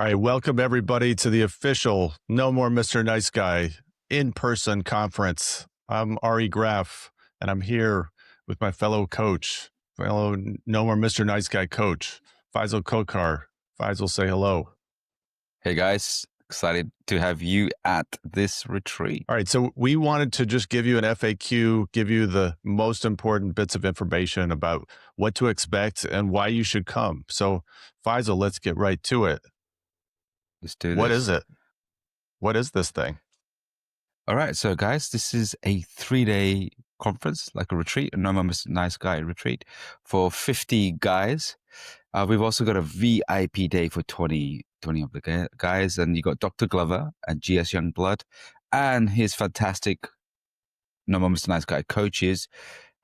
All right, welcome everybody to the official No More Mr. Nice Guy in-person conference. I'm Ari Graff, and I'm here with my fellow coach, fellow No More Mr. Nice Guy coach, Faisal Khokhar. Faisal, say hello. Hey guys, excited to have you at this retreat. All right, so we wanted to just give you an FAQ, give you the most important bits of information about what to expect and why you should come. So Faisal, let's get right to it. Let's do this. What is it? What is this thing? All right, so guys, this is a 3-day conference, like a retreat, a No More Mr. Nice Guy retreat for 50 guys. We've also got a VIP day for 20 of the guys, and you got Dr. Glover and GS Youngblood and his fantastic No More Mr. Nice Guy coaches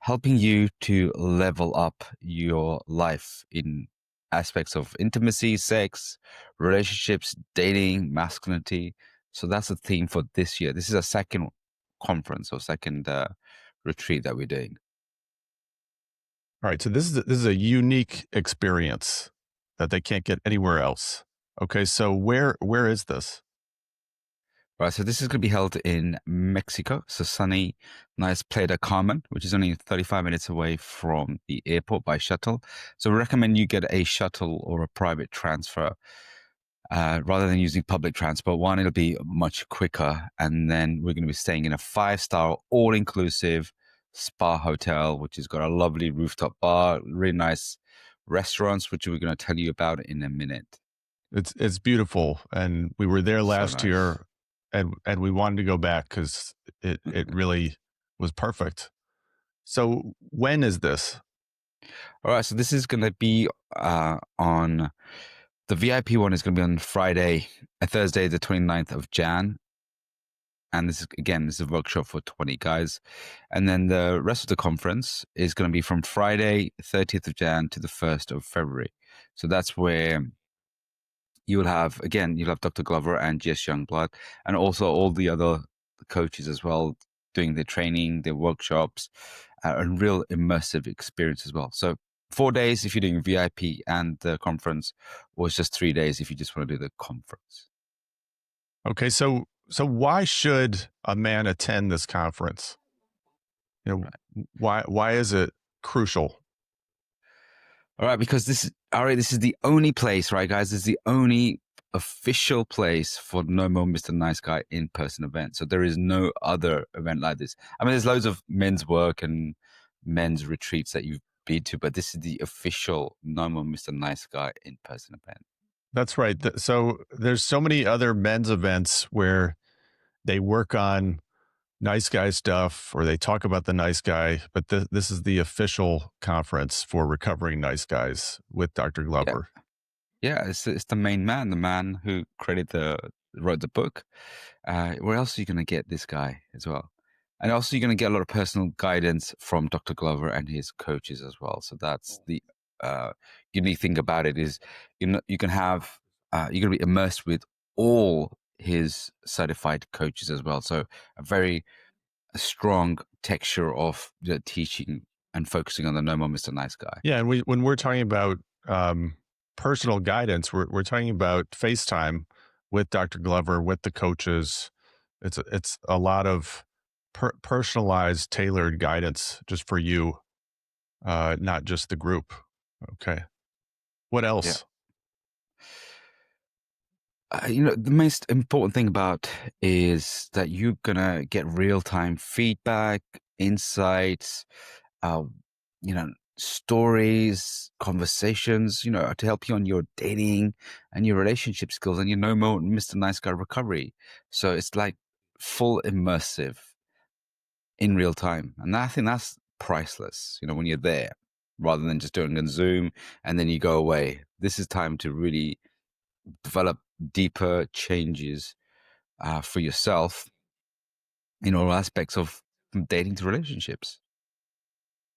helping you to level up your life in aspects of intimacy, sex, relationships, dating, masculinity. So that's the theme for this year. This is a second conference or second retreat that we're doing. All right, so this is a unique experience that they can't get anywhere else. Okay, so where is this? Right, so this is going to be held in Mexico. So sunny, nice Playa del Carmen, which is only 35 minutes away from the airport by shuttle. So we recommend you get a shuttle or a private transfer rather than using public transport. One, it'll be much quicker. And then we're going to be staying in a 5-star, all-inclusive spa hotel, which has got a lovely rooftop bar, really nice restaurants, which we're going to tell you about in a minute. It's beautiful, and we were there last year, and we wanted to go back because it really was perfect. So when is this? All right, so this is going to be on the VIP one is going to be on Friday, Thursday, the 29th of Jan. And this is a workshop for 20 guys. And then the rest of the conference is going to be from Friday, 30th of Jan to the 1st of February. So that's where you'll have Dr. Glover and GS Youngblood, and also all the other coaches as well, doing their training, their workshops, and real immersive experience as well. So 4 days if you're doing VIP and the conference, or it's just 3 days if you just want to do the conference. Okay, so why should a man attend this conference? You know, right. Why is it crucial? All right, because this is the only place, right, guys? This is the only official place for No More Mr. Nice Guy in-person event. So there is no other event like this. I mean, there's loads of men's work and men's retreats that you've been to, but this is the official No More Mr. Nice Guy in-person event. That's right. So there's so many other men's events where they work on nice guy stuff or they talk about the nice guy, but this is the official conference for recovering nice guys with Dr. Glover. Yeah, it's the main man, the man who wrote the book. Where else are you going to get this guy as well? And also you're going to get a lot of personal guidance from Dr. Glover and his coaches as well. So that's the unique thing about it is you're going to be immersed with all his certified coaches as well. So a very strong texture of the teaching and focusing on the No More Mr. Nice Guy. Yeah, and when we're talking about personal guidance, we're talking about FaceTime with Dr. Glover, with the coaches. It's a lot of personalized, tailored guidance just for you, not just the group. Okay. What else? Yeah. The most important thing about is that you're gonna get real-time feedback, insights, stories, conversations, to help you on your dating and your relationship skills and your No More Mr. Nice Guy recovery. So it's like full immersive in real time. And I think that's priceless, when you're there, rather than just doing on Zoom and then you go away. This is time to really develop deeper changes for yourself in all aspects of dating to relationships.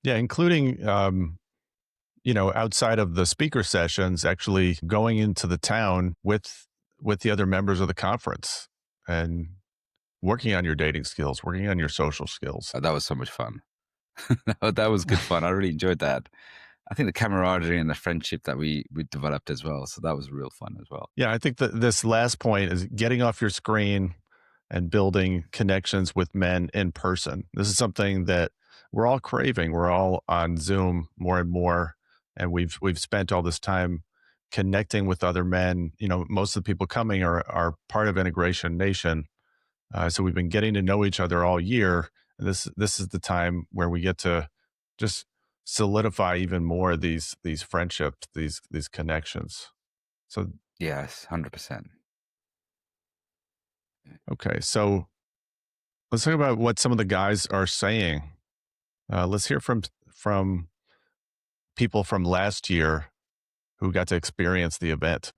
Yeah, including, outside of the speaker sessions, actually going into the town with the other members of the conference and working on your dating skills, working on your social skills. That was so much fun. That was good fun. I really enjoyed that. I think the camaraderie and the friendship that we developed as well. So that was real fun as well. Yeah, I think that this last point is getting off your screen and building connections with men in person. This is something that we're all craving. We're all on Zoom more and more, and we've spent all this time connecting with other men. You know, most of the people coming are part of Integration Nation, so we've been getting to know each other all year. And this is the time where we get to just solidify even more these friendships, these connections. So Yes, 100%. okay, so let's talk about what some of the guys are saying. Let's hear from people from last year who got to experience the event.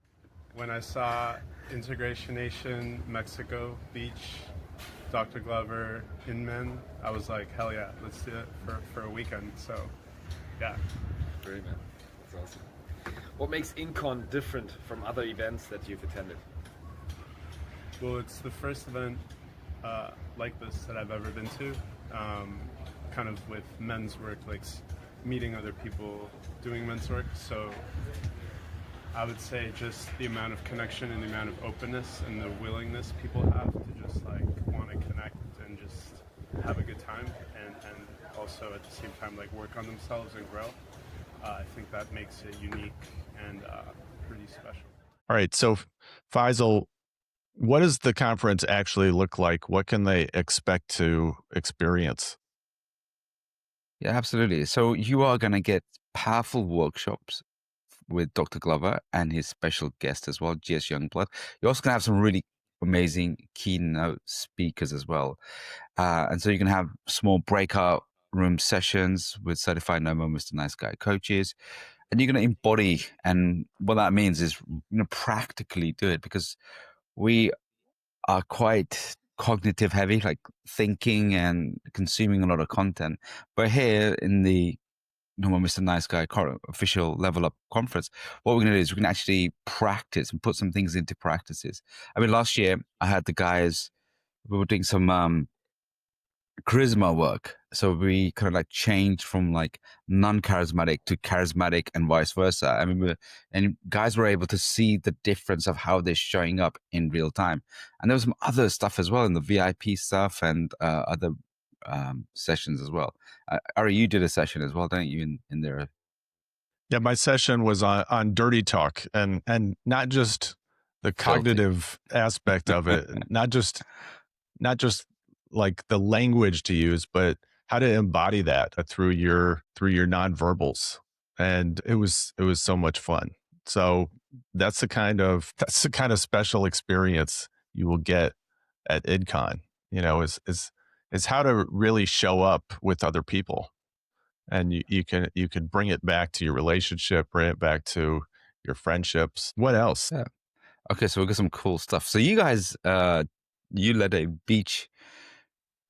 When I saw Integration Nation, Mexico Beach, Dr. Glover, Inman, I was like, hell yeah, let's do it for a weekend. So, yeah. Great, man. That's awesome. What makes InCon different from other events that you've attended? Well, it's the first event like this that I've ever been to, kind of with men's work, like meeting other people doing men's work. So I would say just the amount of connection and the amount of openness and the willingness people have to just like want to connect and just have a good time and also at the same time like work on themselves and grow. I think that makes it unique and pretty special. All right, so Faisal, what does the conference actually look like? What can they expect to experience? Yeah, absolutely. So you are going to get powerful workshops with Dr. Glover and his special guest as well, GS Youngblood. You're also going to have some really amazing keynote speakers as well. And so you can have small breakout room sessions with certified No More Mr. Nice Guy coaches. And you're going to embody, and what that means is, practically do it, because we are quite cognitive heavy, like thinking and consuming a lot of content. But here in the No More Mr. Nice Guy official Level Up conference, what we're going to do is we're going to actually practice and put some things into practices. I mean, last year I had the guys, we were doing some charisma work. So we kind of like changed from like non-charismatic to charismatic and vice versa. I mean, and guys were able to see the difference of how they're showing up in real time. And there was some other stuff as well in the VIP stuff and other sessions as well. Ari, you did a session as well, don't you, in there? Yeah, my session was on dirty talk and not just the Filthy. cognitive aspect of it, not just like the language to use, but how to embody that through your nonverbals. And it was so much fun. So that's the kind of special experience you will get at IdCon, is how to really show up with other people. And you can bring it back to your relationship, bring it back to your friendships. What else? Yeah. Okay, so we've got some cool stuff. So you guys, you led a beach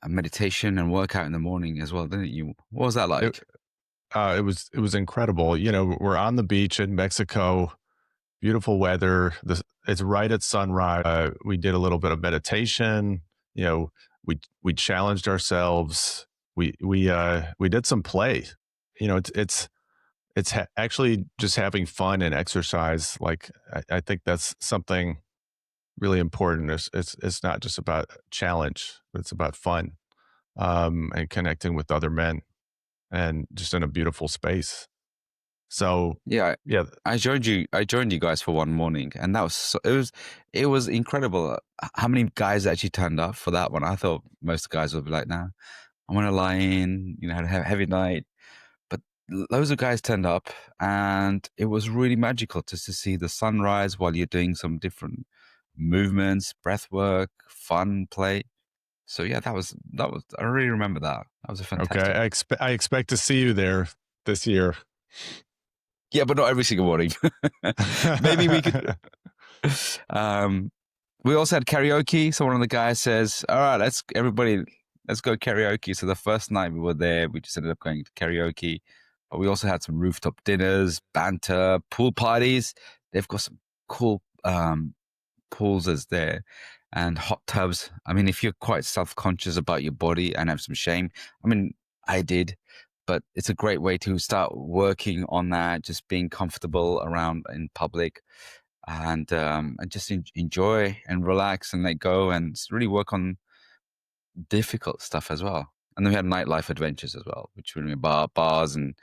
meditation and workout in the morning as well, didn't you? What was that like? It was incredible. We're on the beach in Mexico, beautiful weather. It's right at sunrise. We did a little bit of meditation. We challenged ourselves. We did some play. It's actually just having fun and exercise. Like I think that's something really important. It's not just about challenge, but it's about fun, and connecting with other men, and just in a beautiful space. So Yeah, yeah, I joined you. I joined you guys for one morning, and that was it was incredible. How many guys actually turned up for that one? I thought most guys would be like, "Nah, I want to lie in, have a heavy night." But loads of guys turned up, and it was really magical just to see the sunrise while you're doing some different movements, breath work, fun play. So yeah, that was. I really remember that. That was a okay. fantastic. I expect to see you there this year. Yeah, but not every single morning. Maybe we could. Um, we also had karaoke. So one of the guys says, "All right, let's go karaoke." So the first night we were there, we just ended up going to karaoke. But we also had some rooftop dinners, banter, pool parties. They've got some cool pools as there, and hot tubs. I mean, if you're quite self-conscious about your body and have some shame, I mean, I did. but it's a great way to start working on that, just being comfortable around in public, and just enjoy and relax and let go and really work on difficult stuff as well. And then we had nightlife adventures as well, which were bars and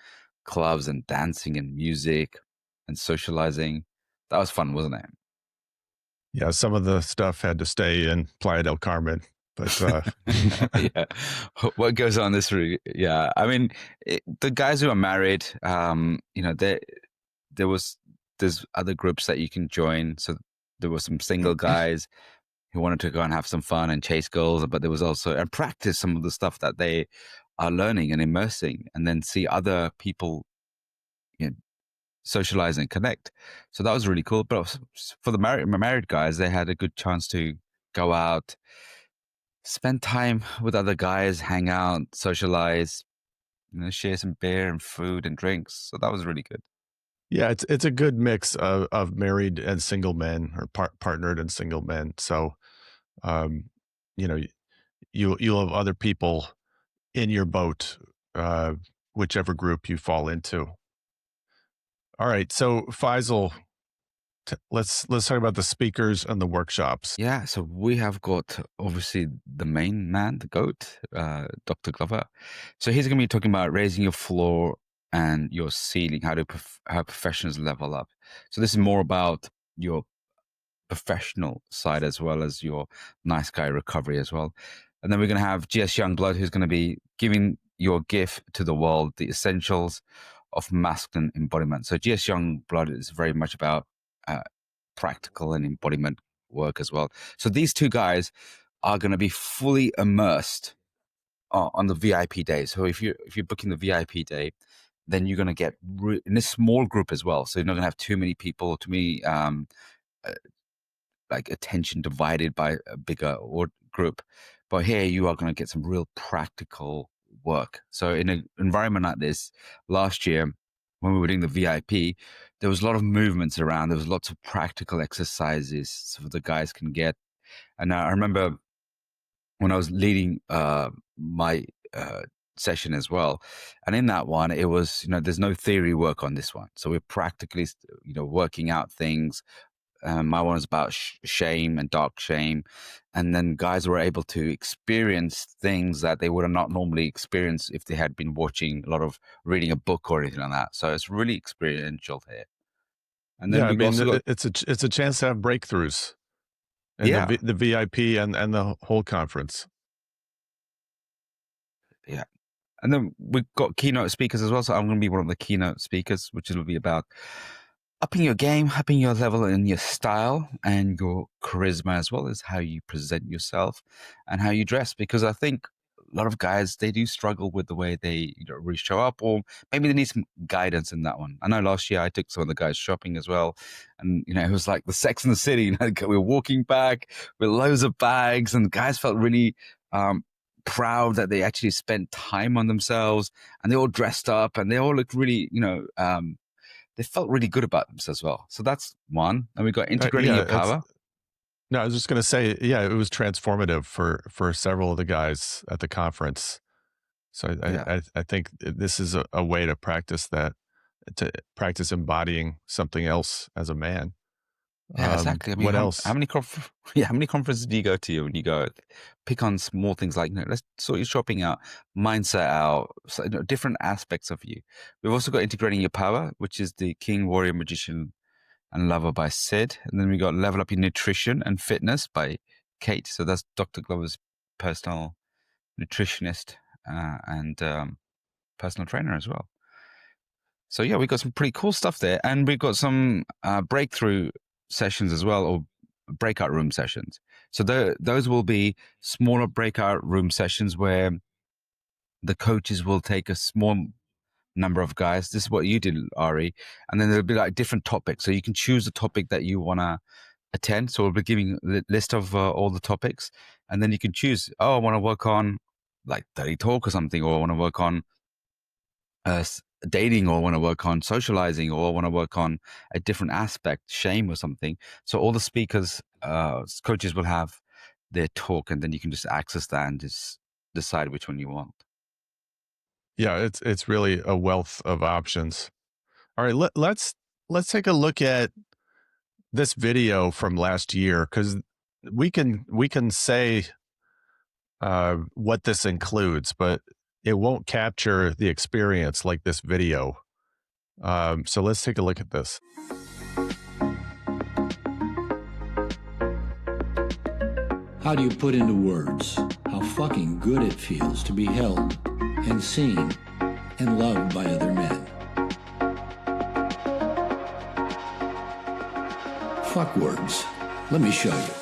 clubs and dancing and music and socializing. That was fun, wasn't it? Yeah, some of the stuff had to stay in Playa del Carmen, but Yeah, what goes on this route? Yeah, I mean, the guys who are married, there was there's other groups that you can join. So there were some single guys who wanted to go and have some fun and chase girls, but there was also and practice some of the stuff that they are learning and immersing, and then see other people, you know, socialize and connect. So that was really cool. But for the married guys, they had a good chance to go out, spend time with other guys, hang out, socialize, share some beer and food and drinks. So that was really good. yeah, it's a good mix of married and single men or partnered and single men. So, um, you know, you'll have other people in your boat, uh, whichever group you fall into. All right, so Faisal, let's talk about the speakers and the workshops. Yeah, so we have got obviously the main man, the goat, Dr. Glover. So he's going to be talking about raising your floor and your ceiling, how professionals level up. So this is more about your professional side as well as your nice guy recovery as well. And then we're going to have GS Youngblood, who's going to be giving your gift to the world, the essentials of masculine embodiment. So GS Youngblood is very much about uh, practical and embodiment work as well. So these two guys are going to be fully immersed on the VIP day. So if you're booking the VIP day, then you're going to get in a small group as well. So you're not going to have too many people, too many uh, like attention divided by a bigger group. But here you are going to get some real practical work. So in an environment like this, last year when we were doing the VIP, there was a lot of movements around. There was lots of practical exercises so the guys can get. And I remember when I was leading my session as well, and in that one, it was there's no theory work on this one, so we're practically working out things. My one was about shame and dark shame. And then guys were able to experience things that they would have not normally experienced if they had been watching a lot of reading a book or anything like that. So it's really experiential here. And then Yeah, I we've mean, also got, it's a chance to have breakthroughs in yeah, the VIP and the whole conference. yeah. And then we've got keynote speakers as well. So I'm going to be one of the keynote speakers, which will be about upping your game, upping your level and your style and your charisma as well as how you present yourself and how you dress. Because I think a lot of guys, they do struggle with the way they really show up, or maybe they need some guidance in that one. I know last year I took some of the guys shopping as well. And, it was like the Sex in the City. We were walking back with loads of bags and guys felt really proud that they actually spent time on themselves and they all dressed up and they all looked really, they felt really good about themselves as well. So that's one. And we got integrating Yeah, your power. no, I was just going to say, yeah, it was transformative for several of the guys at the conference. So Yeah. I think this is a way to practice that, to practice embodying something else as a man. Yeah, exactly. I mean, What how else? many how many conferences do you go to when you go pick on small things like, let's sort your shopping out, mindset out, so, different aspects of you. We've also got integrating your power, which is the King, Warrior, Magician, and Lover by Sid. And then we got level up your nutrition and fitness by Kate. So that's Dr. Glover's personal nutritionist and personal trainer as well. So yeah, we got some pretty cool stuff there, and we've got some breakthrough sessions as well, or breakout room sessions. So those will be smaller breakout room sessions where the coaches will take a small number of guys. This is what you did, Ari, and then there'll be like different topics. So you can choose the topic that you want to attend. So we'll be giving a list of all the topics, and then you can choose. Oh, I want to work on like dirty talk or something, or I want to work on dating, or want to work on socializing, or want to work on a different aspect, shame or something. So all the speakers, coaches will have their talk, and then you can just access that and just decide which one you want. Yeah, it's really a wealth of options. All right, let's take a look at this video from last year because we can say what this includes, but it won't capture the experience like this video. So let's take a look at this. How do you put into words how fucking good it feels to be held and seen and loved by other men? Fuck words. Let me show you.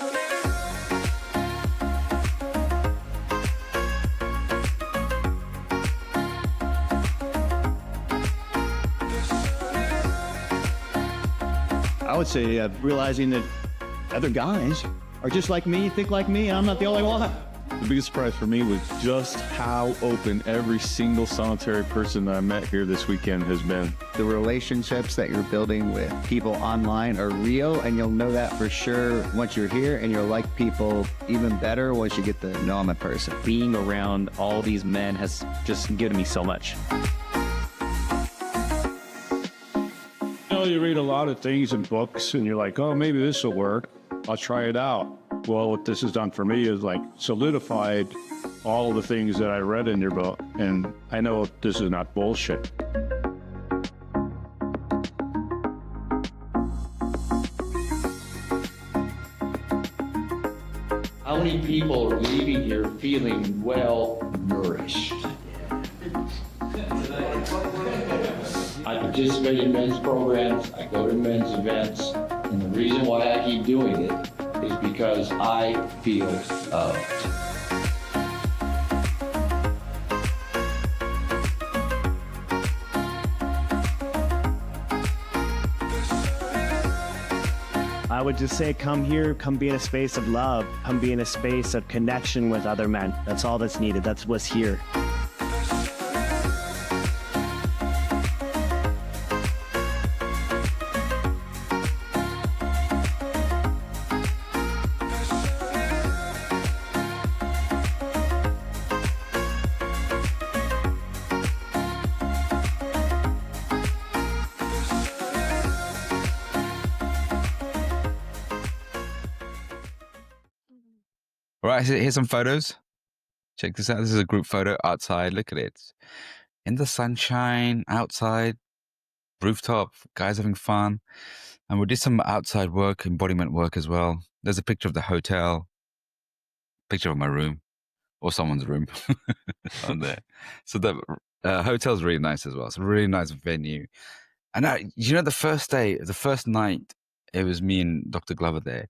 I would say realizing that other guys are just like me, think like me, and I'm not the only one. The biggest surprise for me was just how open every single solitary person that I met here this weekend has been. The relationships that you're building with people online are real, and you'll know that for sure once you're here, and you'll like people even better once you get to know them in person. Being around all these men has just given me so much. You read a lot of things in books and you're like, oh, maybe this will work. I'll try it out. Well, what this has done for me is like solidified all the things that I read in your book. And I know this is not bullshit. How many people are leaving here feeling well nourished? I participate in men's programs, I go to men's events, and the reason why I keep doing it is because I feel loved. I would just say come here, come be in a space of love, come be in a space of connection with other men. That's all that's needed. That's what's here. All right, here's some photos. Check this out. This is a group photo outside. Look at it. In the sunshine, outside, rooftop, guys having fun. And we did some outside work, embodiment work as well. There's a picture of the hotel, picture of my room, or someone's room on there. So the hotel's really nice as well. It's a really nice venue. And the first day, the first night, it was me and Dr. Glover there.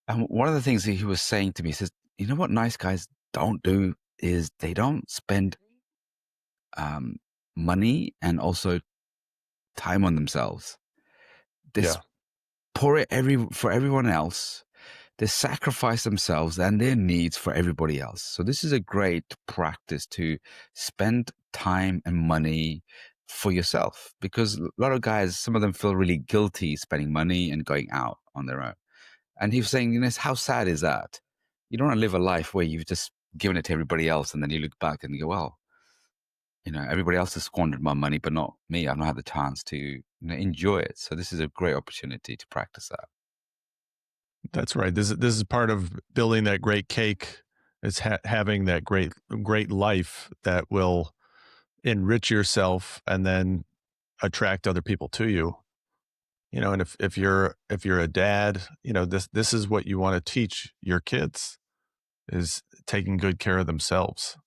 And one of the things that he was saying to me, he says, you know what nice guys don't do is they don't spend money and also time on themselves. They pour it for everyone else. They sacrifice themselves and their needs for everybody else. So this is a great practice to spend time and money for yourself, because a lot of guys, some of them feel really guilty spending money and going out on their own. And he was saying, how sad is that? You don't want to live a life where you've just given it to everybody else and then you look back and you go, well, everybody else has squandered my money, but not me. I've not had the chance to enjoy it. So this is a great opportunity to practice that. That's right. This is part of building that great cake. It's having that great life that will enrich yourself and then attract other people to you. And if you're a dad, this is what you want to teach your kids, is taking good care of themselves.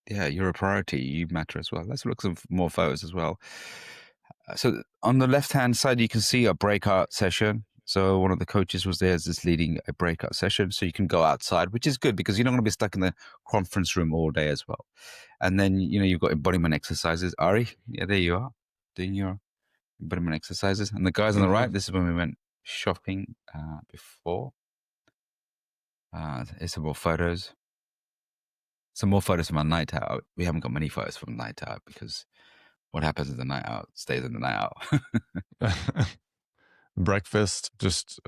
Yeah, you're a priority. You matter as well. Let's look at some more photos as well. So on the left-hand side, you can see a breakout session. So one of the coaches was there just leading a breakout session. So you can go outside, which is good because you're not going to be stuck in the conference room all day as well. And then, you've got embodiment exercises. Ari, yeah, there you are, doing your embodiment exercises. And the guys on the right, this is when we went shopping before. Here's some more photos. Some more photos from our night out. We haven't got many photos from night out because what happens in the night out stays in the night out. Breakfast, just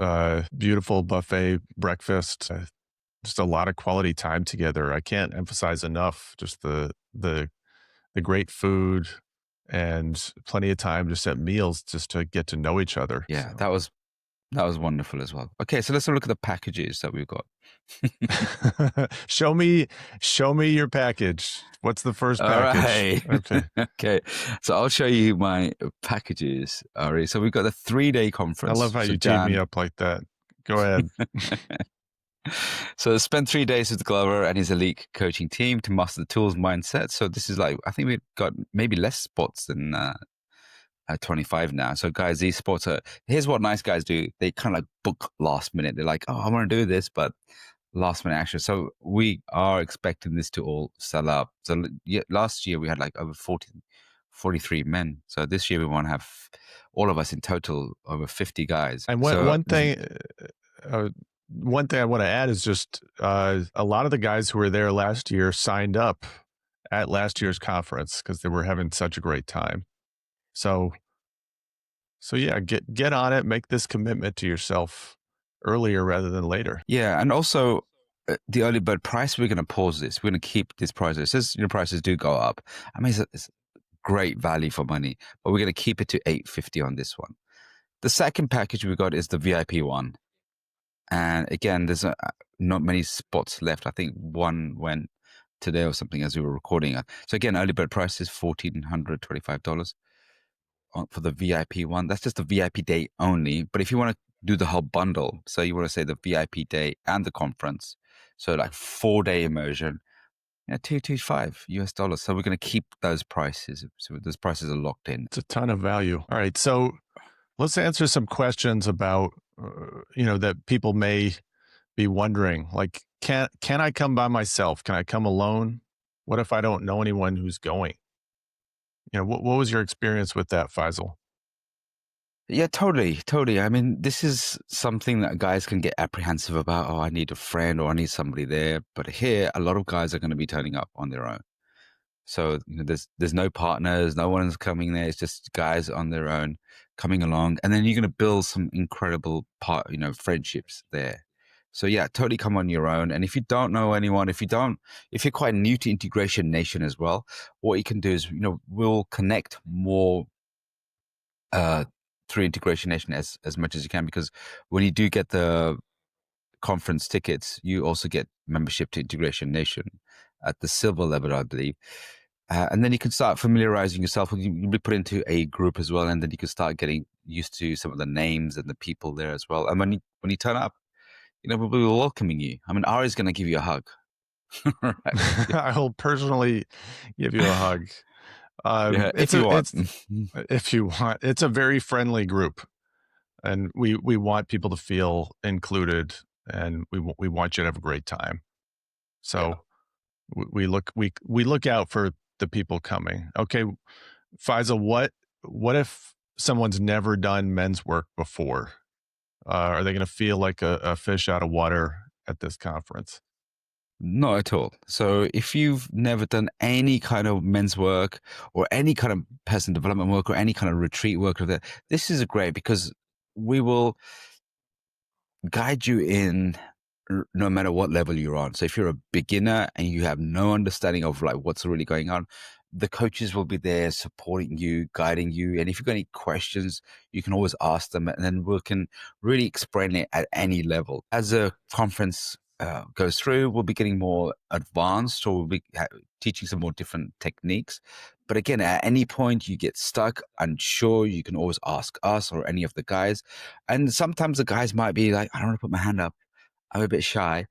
beautiful buffet breakfast. just a lot of quality time together. I can't emphasize enough just the great food and plenty of time just at meals just to get to know each other. Yeah, So that was wonderful as well. Okay, so let's have a look at the packages that we've got. show me your package. What's the first All package? right. Okay. Okay. So I'll show you my packages. All right. So we've got a 3-day I conference. love how So you teed me Jan. up like that. Go ahead. So spend 3 days with Glover and his elite coaching team to master the tools mindset. So this is like, I think we've got maybe less spots than 25 now. So guys, these spots are, here's what nice guys do. They kind of like book last minute. They're like, oh, I want to do this, but last minute action. So we are expecting this to all sell up. So last year we had like over 43 men. So this year we want to have all of us in total over 50 guys. And So one thing I want to add is just a lot of the guys who were there last year signed up at last year's conference because they were having such a great time. So yeah, get on it. Make this commitment to yourself earlier rather than later. yeah, and also the early bird price, we're going to pause this. We're going to keep this price. It says prices do go up. I mean, it's great value for money, but we're going to keep it to $850 on this one. The second package we got is the VIP one. And again, there's not many spots left. I think one went today or something as we were recording. So again, early bird price is $1,425 for the VIP one. That's just the VIP day only. But if you want to do the whole bundle, so you want to say the VIP day and the conference, so like 4-day immersion, $225. So we're going to keep those prices. So those prices are locked in. It's a ton of value. All right, so let's answer some questions about that people may be wondering. Like, can I come by myself? Can I come alone? What if I don't know anyone who's going? What was your experience with that, Faisal? Yeah, totally. I mean, this is something that guys can get apprehensive about. Oh, I need a friend or I need somebody there. But here, a lot of guys are going to be turning up on their own. So there's no partners, no one's coming there. It's just guys on their own coming along, and then you're going to build some incredible friendships there. So yeah, totally come on your own. And if you don't know anyone, if you're quite new to Integration Nation as well, what you can do is we'll connect more through Integration Nation as much as you can, because when you do get the conference tickets, you also get membership to Integration Nation at the silver level, I believe. And then you can start familiarizing yourself. You'll be put into a group as well, and then you can start getting used to some of the names and the people there as well. And when you turn up, we'll be welcoming you. I mean, Ari's going to give you a hug. Right. I will personally give you a hug. If you want. If you want. It's a very friendly group, and we want people to feel included, and we want you to have a great time. So we look out for the people coming. Okay, Faisal, what if someone's never done men's work before? Are they going to feel like a fish out of water at this conference? Not at all. So if you've never done any kind of men's work or any kind of personal development work or any kind of retreat work, this is great, because we will guide you in no matter what level you're on. So if you're a beginner and you have no understanding of like what's really going on, the coaches will be there supporting you, guiding you. And if you've got any questions, you can always ask them, and then we can really explain it at any level. As a conference goes through, we'll be getting more advanced, or we'll be teaching some more different techniques. But again, at any point you get stuck, unsure, you can always ask us or any of the guys. And sometimes the guys might be like, I don't want to put my hand up, I'm a bit shy.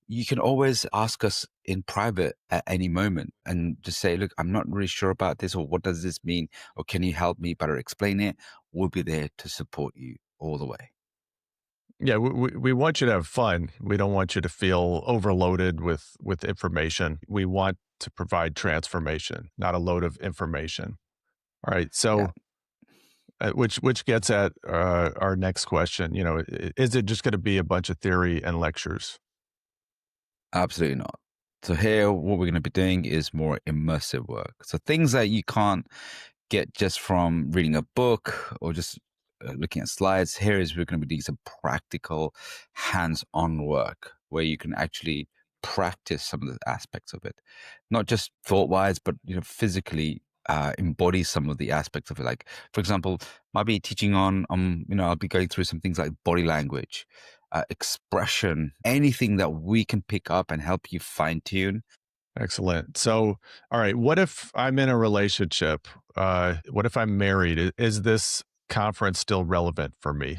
You can always ask us in private at any moment and just say, look, I'm not really sure about this, or what does this mean? Or can you help me better explain it? We'll be there to support you all the way. Yeah, we want you to have fun. We don't want you to feel overloaded with information. We want to provide transformation, not a load of information. All right, so which gets at our next question. Is it just going to be a bunch of theory and lectures? Absolutely not. So here, what we're going to be doing is more immersive work. So things that you can't get just from reading a book or just looking at slides. Here is we're going to be doing some practical hands-on work. where you can actually practice some of the aspects of it, not just thought-wise, but physically embody some of the aspects of it. Like, for example, might be teaching on I'll be going through some things like body language, expression, anything that we can pick up and help you fine-tune. Excellent. So, all right, what if I'm in a relationship? What if I'm married? Is this conference still relevant for me?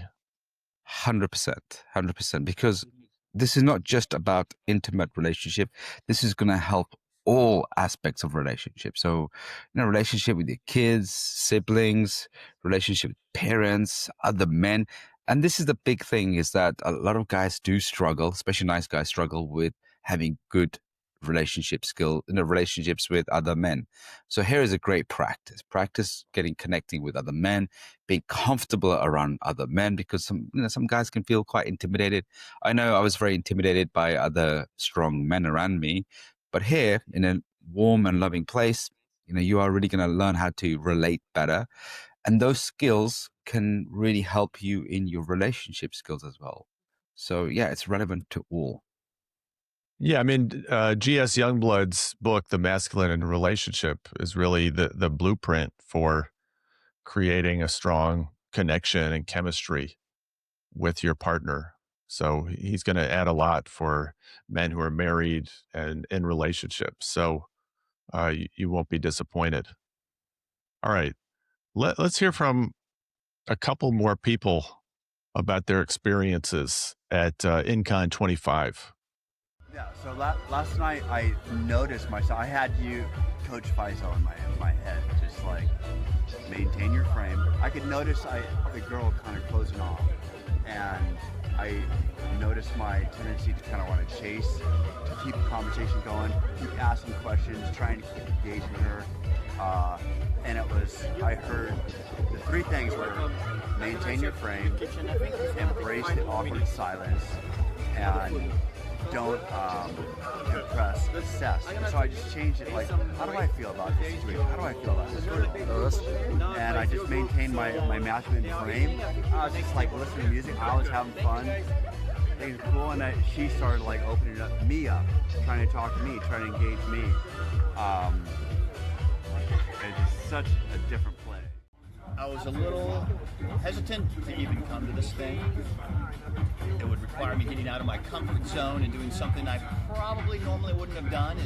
100%, 100%, because this is not just about intimate relationship. This is going to help all aspects of relationship. So, relationship with your kids, siblings, relationship with parents, other men. And this is the big thing, is that a lot of guys do struggle, especially nice guys struggle with having good relationship skill, relationships with other men. So here is a great practice connecting with other men, being comfortable around other men, because some guys can feel quite intimidated. I know I was very intimidated by other strong men around me, but here in a warm and loving place, you are really going to learn how to relate better, and those skills can really help you in your relationship skills as well. So yeah, it's relevant to all. Yeah, I mean, GS Youngblood's book, The Masculine in a Relationship, is really the blueprint for creating a strong connection and chemistry with your partner. So he's going to add a lot for men who are married and in relationships. So you won't be disappointed. All right, let's hear from a couple more people about their experiences at InCon 25. Yeah, so last night I noticed myself, I had you, Coach Faisal, in my head, just like, maintain your frame. I could notice the girl kind of closing off, and I noticed my tendency to kind of want to chase, to keep the conversation going, keep asking questions, trying to keep engaging her, and I heard the three things were maintain your frame, embrace the awkward silence, and don't impress, assess. And so I just changed it, like, how do I feel about this situation? How do I feel about this? And I just maintained my masculine frame. I was just like listening to music. I was having fun. Things were cool, and she started like opening me up, trying to talk to me, trying to engage me. It's just such a different play. I was a little hesitant to even come to this thing. It would require me getting out of my comfort zone and doing something I probably normally wouldn't have done.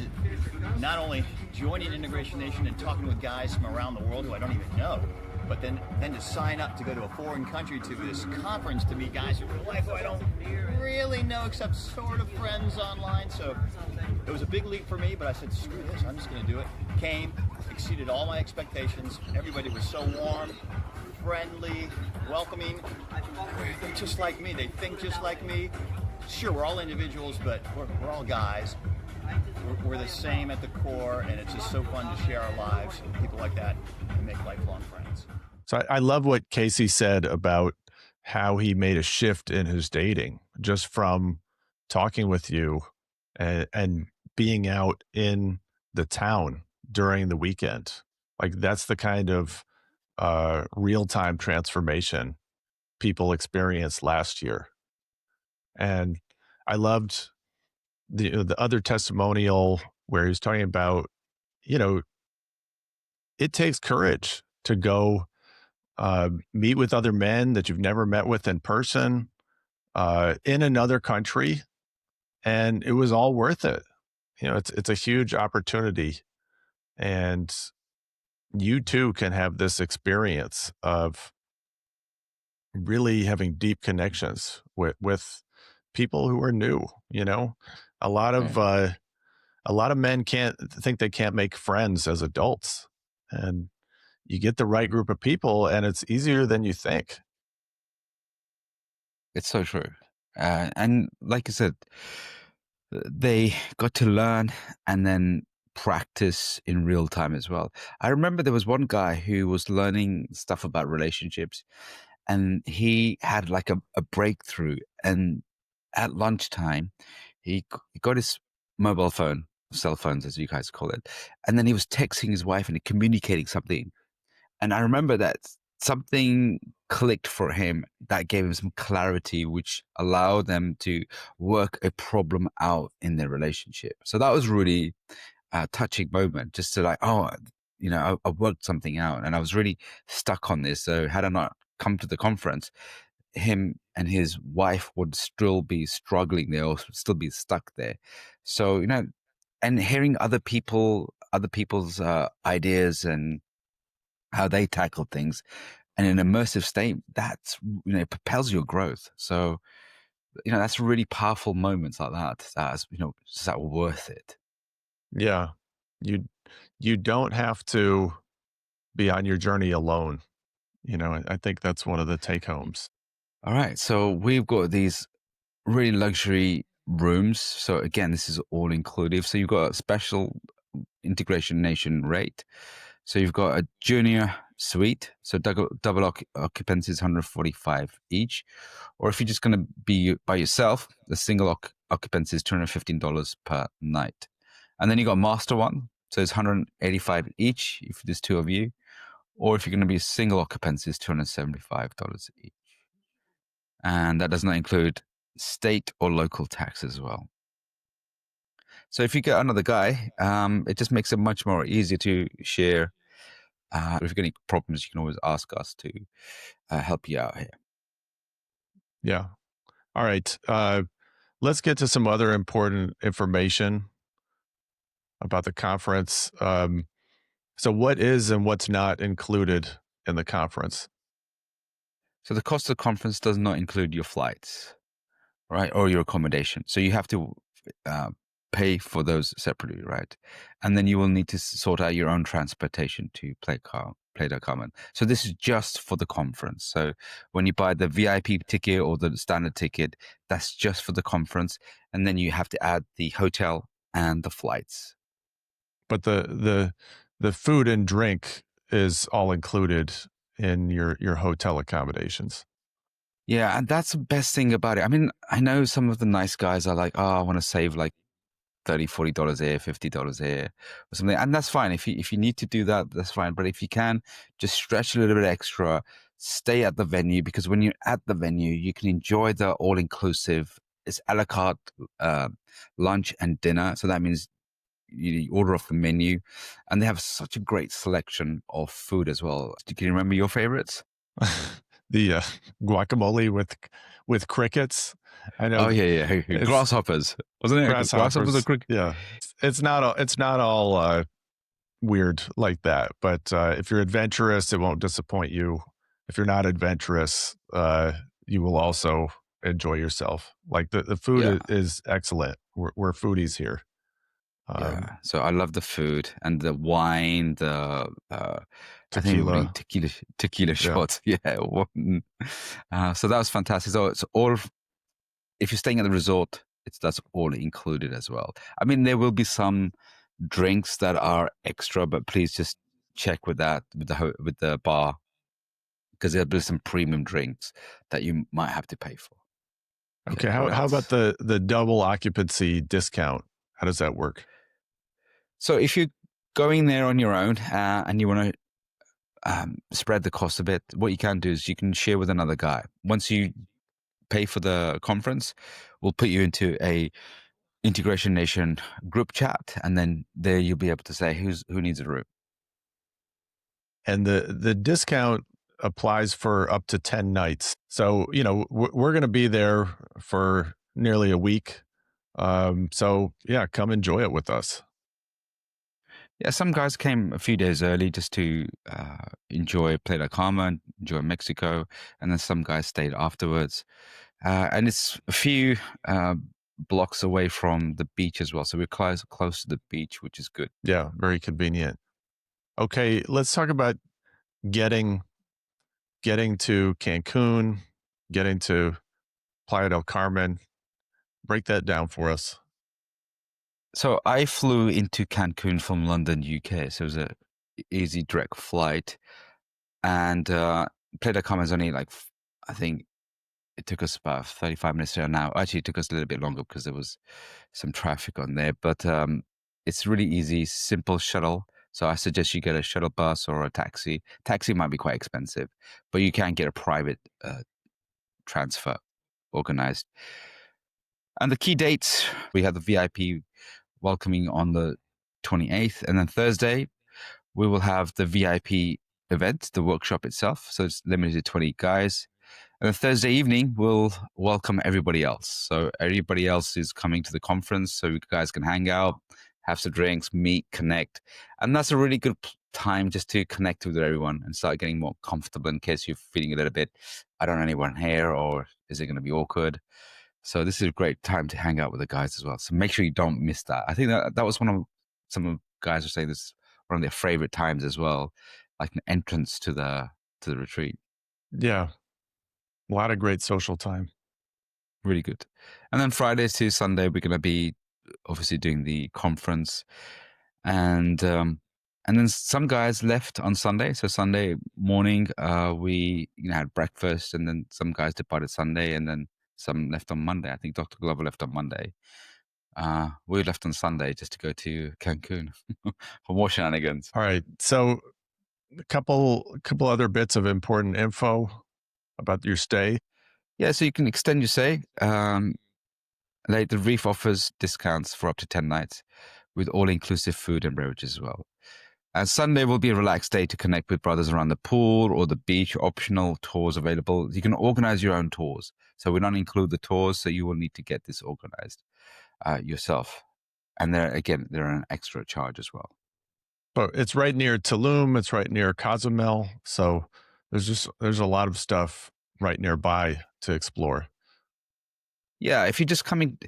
Not only joining Integration Nation and talking with guys from around the world who I don't even know, but then to sign up to go to a foreign country to this conference to meet guys in real life who I don't really know except sort of friends online. So it was a big leap for me, but I said, screw this, I'm just going to do it. Came, exceeded all my expectations. Everybody was so warm, friendly, welcoming. They're just like me. They think just like me. Sure, we're all individuals, but we're all guys. We're the same at the core, and it's just so fun to share our lives with people like that and make lifelong friends. So I love what Casey said about how he made a shift in his dating just from talking with you and being out in the town during the weekend. Like, that's the kind of real-time transformation people experienced last year. And I loved the other testimonial where he's talking about, it takes courage to go meet with other men that you've never met with in person in another country, and it was all worth it. It's a huge opportunity, and you too can have this experience of really having deep connections with people who are new. A lot of men they can't make friends as adults, and you get the right group of people and it's easier than you think. It's so true. And like I said, they got to learn and then practice in real time as well. I remember there was one guy who was learning stuff about relationships, and he had like a breakthrough. And at lunchtime, he got his mobile phone, cell phones as you guys call it, and then he was texting his wife and communicating something. And I remember that something clicked for him, that gave him some clarity, which allowed them to work a problem out in their relationship. So that was really a touching moment, just to like, oh, I worked something out, and I was really stuck on this. So had I not come to the conference, him and his wife would still be struggling there, or still be stuck there. So and hearing other people's ideas and how they tackle things, and an immersive state, that's it propels your growth. So that's really powerful moments like that. That's that were worth it. Yeah. You don't have to be on your journey alone. I think that's one of the take homes. All right, so we've got these really luxury rooms. So again, this is all inclusive. So you've got a special integration nation rate. So you've got a junior suite. So double occupancy is 145 each. Or if you're just going to be by yourself, the single occupancy is $215 per night. And then you got master one. So it's 185 each if there's two of you. Or if you're going to be single occupancy, it's $275 each. And that does not include state or local tax as well. So if you get another guy, it just makes it much more easier to share. If you've got any problems, you can always ask us to help you out here. Yeah. All right. Let's get to some other important information about the conference. So what is and what's not included in the conference? So the cost of the conference does not include your flights, right, or your accommodation. So you have to pay for those separately, right? And then you will need to sort out your own transportation to Playa del Carmen. So this is just for the conference. So when you buy the VIP ticket or the standard ticket, that's just for the conference, and then you have to add the hotel and the flights. But the food and drink is all included in your hotel accommodations. Yeah, and that's the best thing about it. I mean, I know some of the nice guys are like, oh, I want to save like $30-$40 here, $50 here, or something. And that's fine. If you need to do that, that's fine. But if you can, just stretch a little bit extra, stay at the venue, because when you're at the venue, you can enjoy the all-inclusive. It's a la carte lunch and dinner. So that means you order off the menu, and they have such a great selection of food as well. Can you remember your favorites? The guacamole with crickets. I know. Oh yeah. Grasshoppers, wasn't it? Grasshoppers or cricket? Yeah. It's not all weird like that, but if you're adventurous, it won't disappoint you. If you're not adventurous, you will also enjoy yourself. Like the food is excellent. We're foodies here. Yeah. So I love the food and the wine, the Tequila. I think tequila shots. Yeah. So that was fantastic. So it's all, if you're staying at the resort, that's all included as well. I mean, there will be some drinks that are extra, but please just check with that with the bar, because there'll be some premium drinks that you might have to pay for. Okay. How about the double occupancy discount? How does that work? So if you're going there on your own and you want to spread the cost a bit, what you can do is you can share with another guy. Once you pay for the conference, we'll put you into a Integration Nation group chat, and then there you'll be able to say who needs a room. And the discount applies for up to 10 nights. So, we're going to be there for nearly a week. So yeah, come enjoy it with us. Yeah, some guys came a few days early just to enjoy Playa del Carmen, enjoy Mexico, and then some guys stayed afterwards. And it's a few blocks away from the beach as well, so we're close to the beach, which is good. Yeah, very convenient. Okay, let's talk about getting to Cancun, getting to Playa del Carmen. Break that down for us. So I flew into Cancun from London, UK. So it was a easy direct flight, and Playa del Carmen is only like, I think it took us about 35 minutes to an hour. Actually, it took us a little bit longer because there was some traffic on there, but it's really easy, simple shuttle. So I suggest you get a shuttle bus or a taxi. Taxi might be quite expensive, but you can get a private transfer organized. And the key dates, we have the VIP welcoming on the 28th, and then Thursday we will have the VIP event, the workshop itself. So it's limited to 20 guys. And then Thursday evening, we'll welcome everybody else. So everybody else is coming to the conference, so you guys can hang out, have some drinks, meet, connect. And that's a really good time just to connect with everyone and start getting more comfortable in case you're feeling a little bit, I don't know anyone here, or is it going to be awkward? So this is a great time to hang out with the guys as well. So make sure you don't miss that. I think that was one of some of the guys were saying this one of their favorite times as well, like an entrance to the retreat. Yeah. A lot of great social time. Really good. And then Friday to Sunday, we're going to be obviously doing the conference, and then some guys left on Sunday. So Sunday morning, we had breakfast, and then some guys departed Sunday, and then some left on Monday. I think Dr. Glover left on Monday. We left on Sunday just to go to Cancun for more shenanigans. All right. So a couple other bits of important info about your stay. Yeah, so you can extend your stay. Like the Reef offers discounts for up to 10 nights with all-inclusive food and beverages as well. And Sunday will be a relaxed day to connect with brothers around the pool or the beach. Optional tours available. You can organize your own tours. So we don't include the tours, so you will need to get this organized yourself. And they're an extra charge as well. But it's right near Tulum. It's right near Cozumel. So there's a lot of stuff right nearby to explore. Yeah, if you're just coming,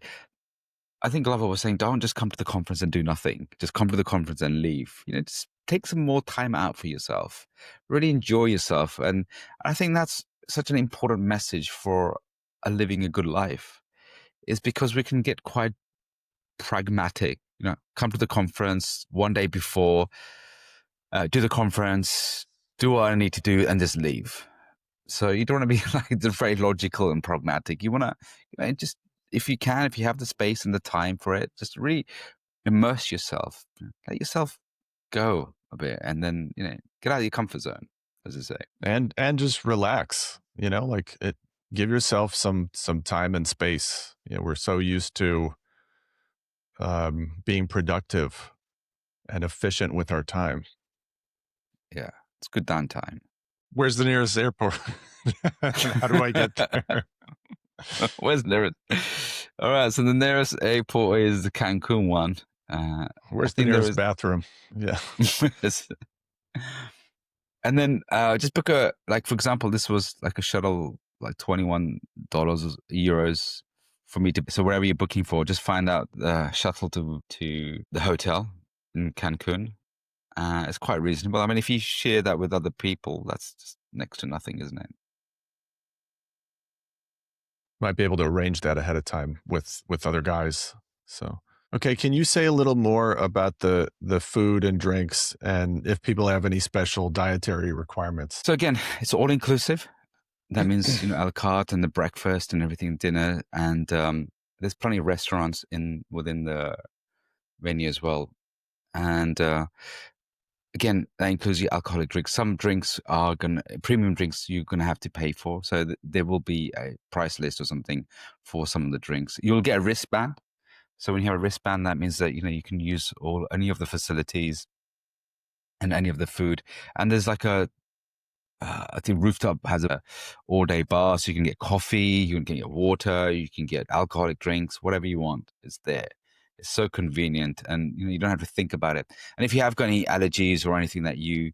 I think Glover was saying, don't just come to the conference and do nothing. Just come to the conference and leave. Just take some more time out for yourself. Really enjoy yourself. And I think that's such an important message for living a good life, is because we can get quite pragmatic. Come to the conference one day before, do the conference, do what I need to do, and just leave. So you don't want to be like very logical and pragmatic. You want to just, if you have the space and the time for it, just really immerse yourself, let yourself go a bit, and then get out of your comfort zone, as I say, and just relax. Give yourself some time and space. We're so used to being productive and efficient with our time. Yeah, it's good downtime. Where's the nearest airport? How do I get there? Where's the nearest? All right, so the nearest airport is the Cancun one. Where's the nearest bathroom? Yeah. And then just book for example, this was like a shuttle, like $21 euros for me to. So wherever you're booking for, just find out the shuttle to the hotel in Cancun. It's quite reasonable. I mean, if you share that with other people, that's just next to nothing, isn't it? Might be able to arrange that ahead of time with other guys. So, okay, can you say a little more about the food and drinks, and if people have any special dietary requirements? So again, it's all inclusive. That means a la carte and the breakfast and everything, dinner, and there's plenty of restaurants within the venue as well. And again, that includes your alcoholic drinks. Some drinks are premium drinks you're gonna have to pay for. So there will be a price list or something for some of the drinks. You'll get a wristband. So when you have a wristband, that means that you can use any of the facilities and any of the food. And there's like I think Rooftop has a all-day bar, so you can get coffee, you can get water, you can get alcoholic drinks, whatever you want. It's there. It's so convenient, and you don't have to think about it. And if you have got any allergies or anything that you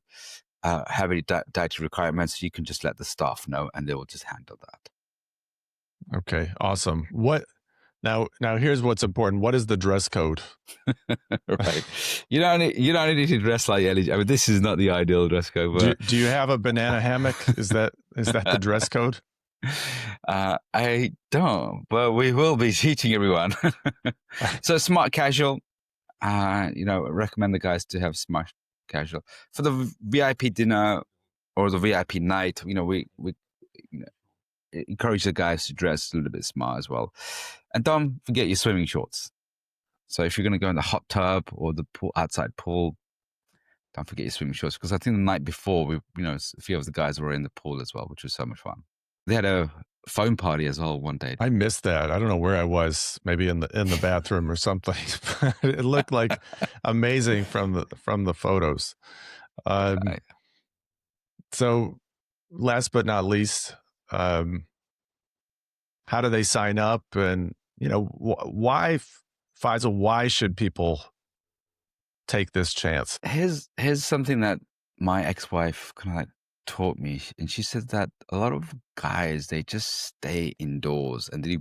have any dietary requirements, you can just let the staff know, and they will just handle that. Okay, awesome. Now here's what's important. What is the dress code? Right. You don't need to dress like Ellie. I mean, this is not the ideal dress code. But do you have a banana hammock? Is that the dress code? I don't, but we will be teaching everyone. So smart casual. Recommend the guys to have smart casual for the VIP dinner or the VIP night. We encourage the guys to dress a little bit smart as well, and don't forget your swimming shorts. So if you're going to go in the hot tub or the pool, outside pool, don't forget your swimming shorts. Because I think the night before, a few of the guys were in the pool as well, which was so much fun. They had a foam party as well one day. I missed that. I don't know where I was, maybe in the bathroom or something. It looked like amazing from the photos. So last but not least, how do they sign up? And, why, Faisal, why should people take this chance? Here's something that my ex-wife kind of like taught me, and she said that a lot of guys, they just stay indoors and they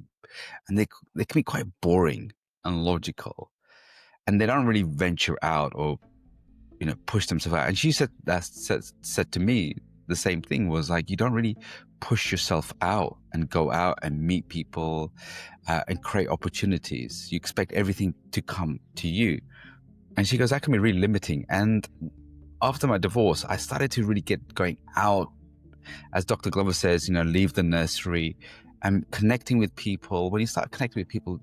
can be quite boring and logical, and they don't really venture out or push themselves out. And she said to me the same thing, was like, you don't really push yourself out and go out and meet people and create opportunities. You expect everything to come to you. And she goes, that can be really limiting. And after my divorce, I started to really get going out, as Dr. Glover says, leave the nursery and connecting with people. When you start connecting with people,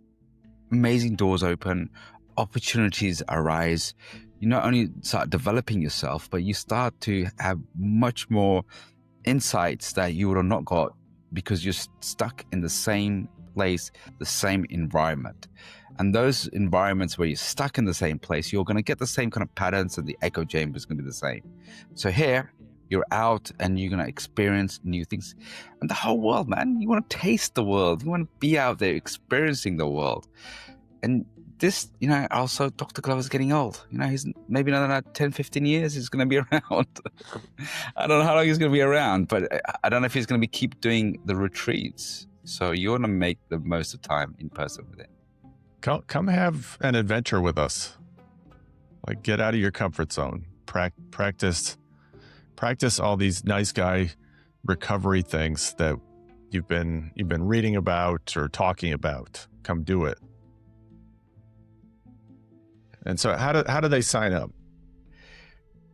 amazing doors open, opportunities arise. You not only start developing yourself, but you start to have much more insights that you would have not got because you're stuck in the same place, the same environment. And those environments where you're stuck in the same place, you're going to get the same kind of patterns, and the echo chamber is going to be the same. So here, you're out and you're going to experience new things. And the whole world, man, you want to taste the world. You want to be out there experiencing the world. And this, also Dr. Glover's getting old. He's maybe another 10, 15 years he's going to be around. I don't know how long he's going to be around, but I don't know if he's going to keep doing the retreats. So you want to make the most of time in person with it. Come have an adventure with us. Like, get out of your comfort zone. Practice all these nice guy recovery things that you've been reading about or talking about. Come do it. And so how do they sign up?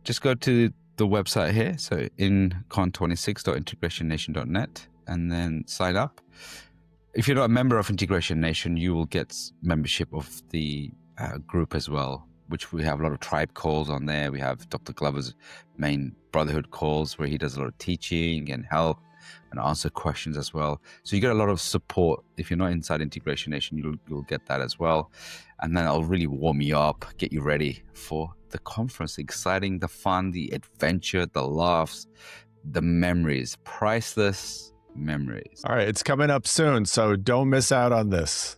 Just go to the website here, so incon26.integrationnation.net, and then sign up. If you're not a member of Integration Nation, you will get membership of the group as well, which we have a lot of tribe calls on there. We have Dr. Glover's main brotherhood calls where he does a lot of teaching and help and answer questions as well. So you get a lot of support. If you're not inside Integration Nation, you'll get that as well. And then I'll really warm you up, get you ready for the conference. The exciting, the fun, the adventure, the laughs, the memories, priceless memories. All right, it's coming up soon, so don't miss out on this.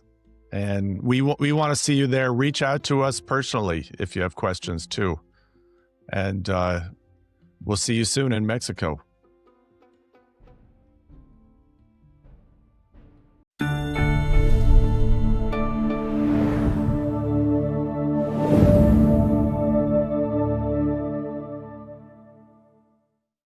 And we want to see you there. Reach out to us personally if you have questions too. And we'll see you soon in Mexico.